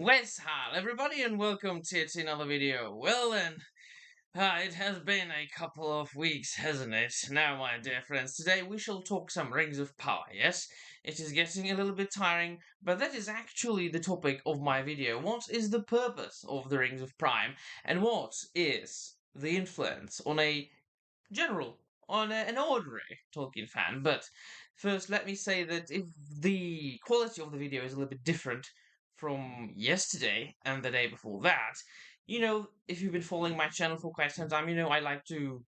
What's up, everybody, and welcome to yet another video. Well then, it has been a couple of weeks, hasn't it? Now, my dear friends, today we shall talk some Rings of Power, yes? It is getting a little bit tiring, but that is actually the topic of my video. What is the purpose of the Rings of Prime, and what is the influence on a general, an ordinary Tolkien fan? But first, let me say that if the quality of the video is a little bit different from yesterday and the day before that, if you've been following my channel for quite some time, I like to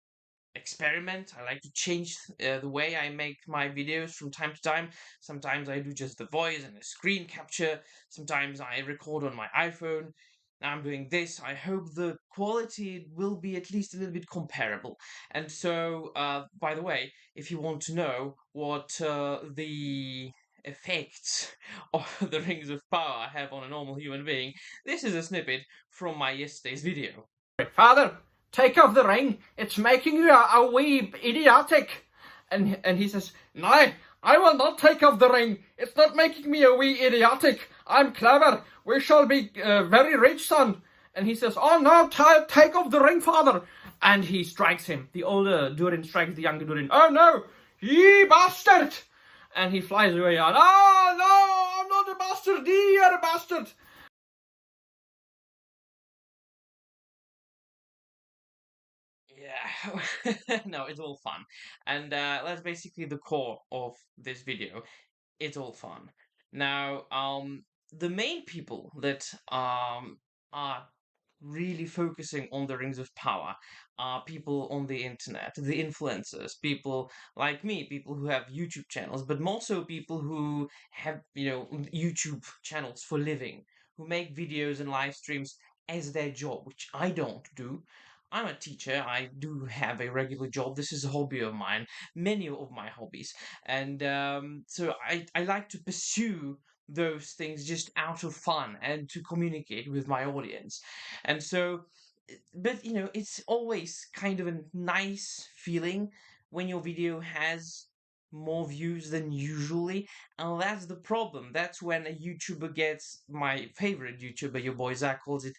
experiment. I like to change the way I make my videos from time to time. Sometimes I do just the voice and a screen capture. Sometimes I record on my iPhone. Now I'm doing this. I hope the quality will be at least a little bit comparable. And so, by the way, if you want to know what the effects of the Rings of Power have on a normal human being, this is a snippet from my yesterday's video. Father, take off the ring. It's making you a wee idiotic. And he says, no, I will not take off the ring. It's not making me a wee idiotic. I'm clever. We shall be very rich, son. And he says, oh no, take off the ring, father. And he strikes him. The older Durin strikes the younger Durin. Oh no, ye bastard. And he flies away on, oh no, I'm not a bastard, you're a bastard. Yeah, no, it's all fun. And that's basically the core of this video. It's all fun. Now, the main people that are really focusing on the Rings of Power are people on the internet, the influencers, people like me, people who have YouTube channels, but also people who have, YouTube channels for living, who make videos and live streams as their job, which I don't do. I'm a teacher. I do have a regular job. This is a hobby of mine, many of my hobbies. And so I like to pursue those things just out of fun and to communicate with my audience. And so, but it's always kind of a nice feeling when your video has more views than usually, and that's the problem. That's when a YouTuber gets, my favorite YouTuber, your boy Zach, calls it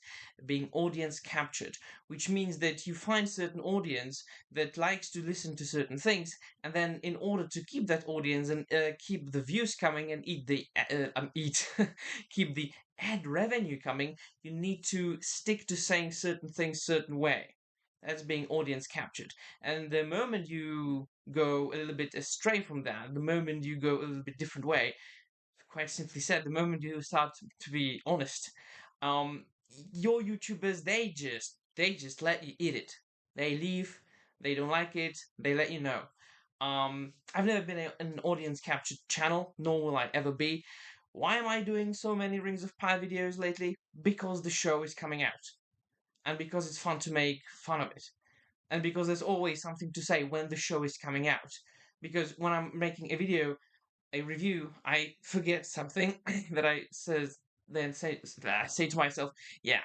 being audience captured, which means that you find certain audience that likes to listen to certain things, and then in order to keep that audience and keep the views coming and keep the ad revenue coming, you need to stick to saying certain things certain way. That's being audience captured. And the moment you go a little bit astray from that, the moment you go a little bit different way, quite simply said, the moment you start to be honest, um, your YouTubers, they just let you eat it. They leave, they don't like it, they let you know. I've never been an audience captured channel, nor will I ever be. Why am I doing so many Rings of Power videos lately? Because the show is coming out, and because it's fun to make fun of it, and because there's always something to say when the show is coming out. Because when I'm making a review, I forget something that I say to myself, yeah,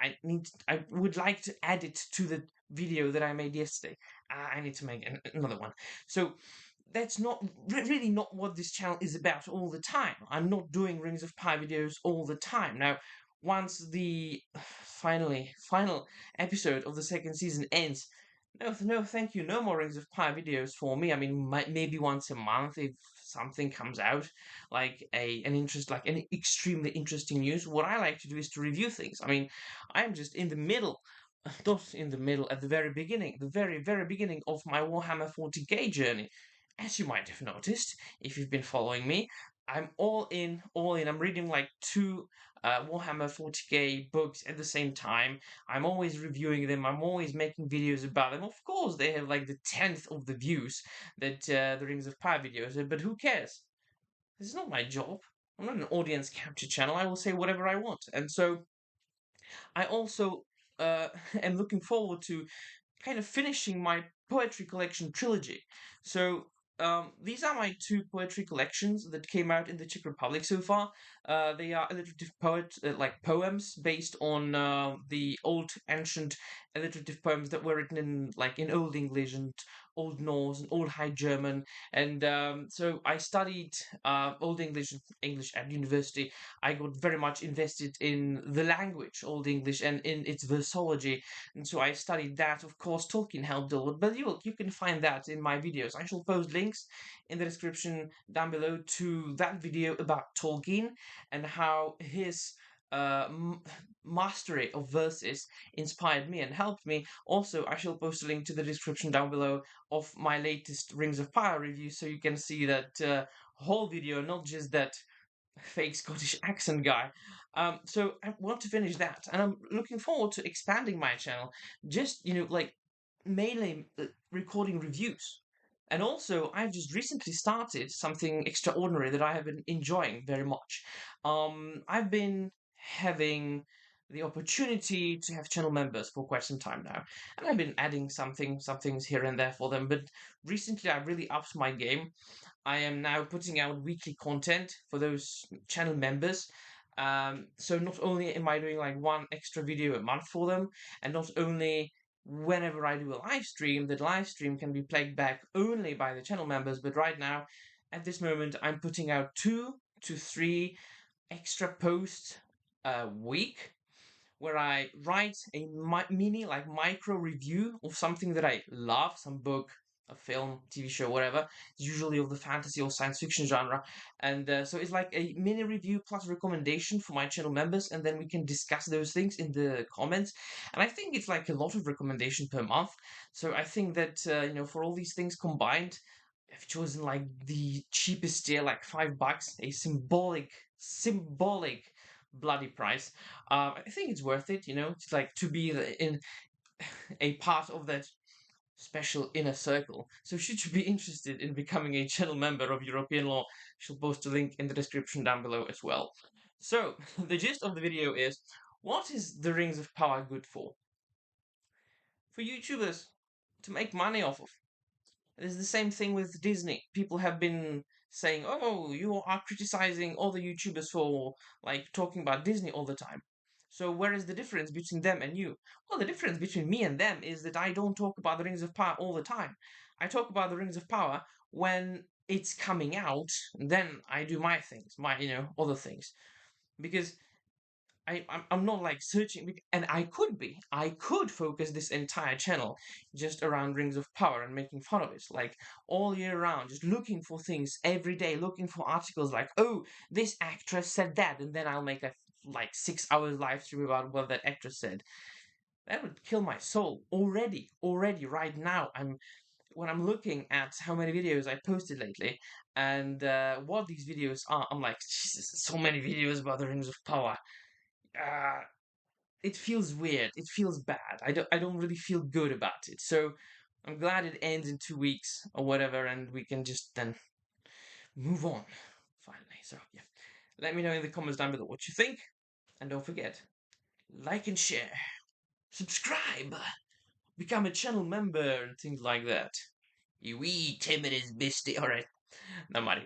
I would like to add it to the video that I made yesterday. I need to make another one. So that's not really not what this channel is about all the time. I'm not doing Rings of Power videos all the time. Now, once the final episode of the second season ends, no, thank you. No more Rings of Power videos for me. I mean, maybe once a month if something comes out, like an extremely interesting news. What I like to do is to review things. I mean, I'm just in the middle, not in the middle, at the very beginning, the very, very beginning of my Warhammer 40k journey. As you might have noticed, if you've been following me, I'm all in, all in. I'm reading like two Warhammer 40k books at the same time. I'm always reviewing them. I'm always making videos about them. Of course, they have like the 10th of the views that the Rings of Power videos have, but who cares? This is not my job. I'm not an audience capture channel. I will say whatever I want. And so I also am looking forward to kind of finishing my poetry collection trilogy. So these are my two poetry collections that came out in the Czech Republic so far. They are alliterative like poems based on the old ancient alliterative poems that were written in Old English and Old Norse and Old High German, and so I studied Old English at university. I got very much invested in the language Old English and in its versology, and so I studied that. Of course, Tolkien helped a lot, but you can find that in my videos. I shall post links in the description down below to that video about Tolkien and how his uh, mastery of verses inspired me and helped me. Also, I shall post a link to the description down below of my latest Rings of Power review, so you can see that whole video, not just that fake Scottish accent guy. So I want to finish that, and I'm looking forward to expanding my channel. Just like mainly recording reviews. And also, I've just recently started something extraordinary that I have been enjoying very much. I've been having the opportunity to have channel members for quite some time now, and I've been adding some things here and there for them. But recently, I really upped my game. I am now putting out weekly content for those channel members. So not only am I doing like one extra video a month for them, and not only whenever I do a live stream, that live stream can be played back only by the channel members, but right now, at this moment, I'm putting out 2 to 3 extra posts a week where I write a mini, like micro review of something that I love, some book, a film, TV show, whatever. It's usually of the fantasy or science fiction genre. And so it's like a mini review plus recommendation for my channel members, and then we can discuss those things in the comments. And I think it's like a lot of recommendation per month. So I think that, for all these things combined, I've chosen like the cheapest deal, like $5, a symbolic bloody price. I think it's worth it, it's like to be in a part of that special inner circle. So should you be interested in becoming a channel member of European Law, she'll post a link in the description down below as well. So the gist of the video is, what is the Rings of Power good for? For YouTubers to make money off of. It is the same thing with Disney. People have been saying, "Oh, you are criticizing all the YouTubers for like talking about Disney all the time." So where is the difference between them and you? Well, the difference between me and them is that I don't talk about the Rings of Power all the time. I talk about the Rings of Power when it's coming out, and then I do my things, my other things, because I'm not like searching, and I could focus this entire channel just around Rings of Power and making fun of it, like all year round, just looking for things every day, looking for articles like, oh, this actress said that, and then I'll make a like 6 hours live stream about what that actress said. That would kill my soul already. Right now, when I'm looking at how many videos I posted lately and what these videos are, I'm like, Jesus, so many videos about the Rings of Power. Uh, it feels weird. It feels bad. I don't really feel good about it. So I'm glad it ends in 2 weeks or whatever, and we can just then move on finally. So yeah, let me know in the comments down below what you think, and don't forget, like and share, subscribe, become a channel member, and things like that. You wee timid as misty. All right, no matter.